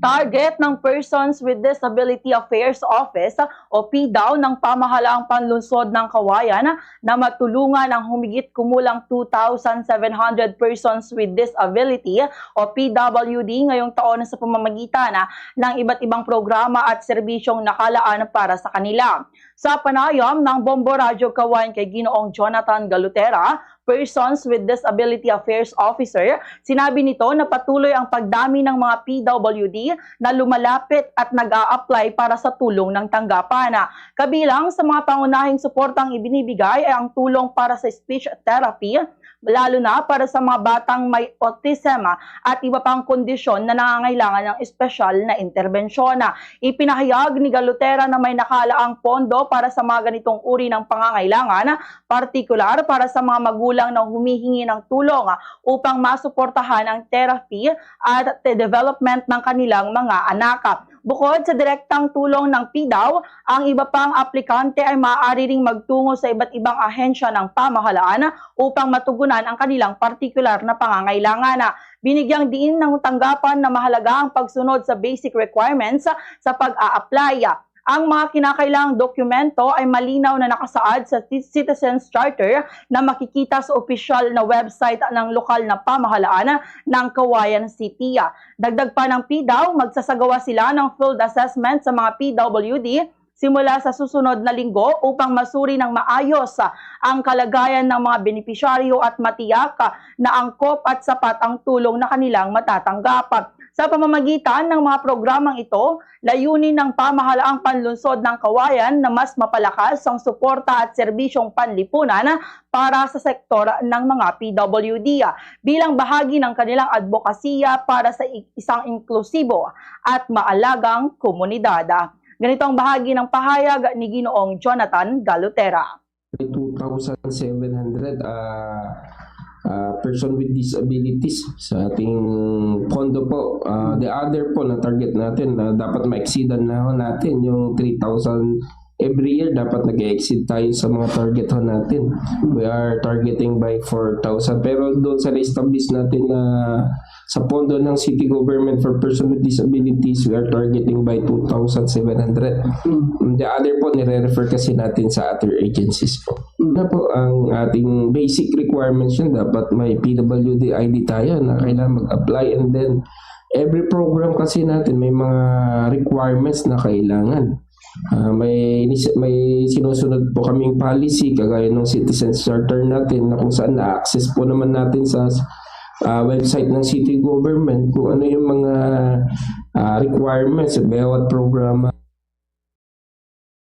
Target ng Persons with Disability Affairs Office o PDAO ng Pamahalaang Panlungsod ng Kawayan na matulungan ang humigit kumulang 2,700 persons with disability o PWD ngayong taon sa pamamagitan ng iba't ibang programa at serbisyong nakalaan para sa kanila. Sa panayam ng Bombo Radyo Kawayan kay Ginoong Jonathan Galutera, Persons with Disability Affairs Officer, sinabi nito na patuloy ang pagdami ng mga PWD na lumalapit at nag-a-apply para sa tulong ng tanggapan. Kabilang sa mga pangunahing suportang ibinibigay ay ang tulong para sa speech therapy, lalo na para sa mga batang may autism at iba pang kondisyon na nangangailangan ng espesyal na interbensyon. Ipinahayag ni Galutera na may nakalaang pondo para sa mga ganitong uri ng pangangailangan, partikular para sa mga magulang na humihingi ng tulong upang masuportahan ang therapy at development ng kanilang mga anak. Bukod sa direktang tulong ng PDAO, ang iba pang aplikante ay maaari ring magtungo sa iba't ibang ahensya ng pamahalaan upang matugunan ang kanilang partikular na pangangailangan. Binigyang diin ng tanggapan na mahalaga ang pagsunod sa basic requirements sa pag-a-apply. Ang mga kinakailangang dokumento ay malinaw na nakasaad sa Citizens Charter na makikita sa opisyal na website ng lokal na pamahalaan ng Kawayan City. Dagdag pa ng PDAO, magsasagawa sila ng field assessment sa mga PWD simula sa susunod na linggo upang masuri ng maayos ang kalagayan ng mga benepisyaryo at matiyak na angkop at sapat ang tulong na kanilang matatanggap. Sa pamamagitan ng mga programang ito, layunin ng Pamahalaang Panlungsod ng Kawayan na mas mapalakas ang suporta at serbisyong panlipunan para sa sektor ng mga PWD bilang bahagi ng kanilang advokasya para sa isang inklusibo at maalagang komunidad. Ganito ang bahagi ng pahayag ni Ginoong Jonathan Galutera. 2,700 person with disabilities sa ating pondo po. The other po na target natin na dapat ma-exceedan na natin yung 3,000 every year. Dapat nag-exceed tayo sa mga target natin. We are targeting by 4,000, pero doon sa na-establish natin na sa pondo ng City Government for Person with Disabilities, we are targeting by 2,700. The other po, nire-refer kasi natin sa other agencies po. Na po, ang ating basic requirements yun, dapat may PWD ID tayo na kailangan mag-apply, and then every program kasi natin may mga requirements na kailangan. May sinusunod po kaming policy kagaya ng Citizens Charter natin na kung saan na-access po naman natin sa website ng City Government kung ano yung mga requirements sa bawat programa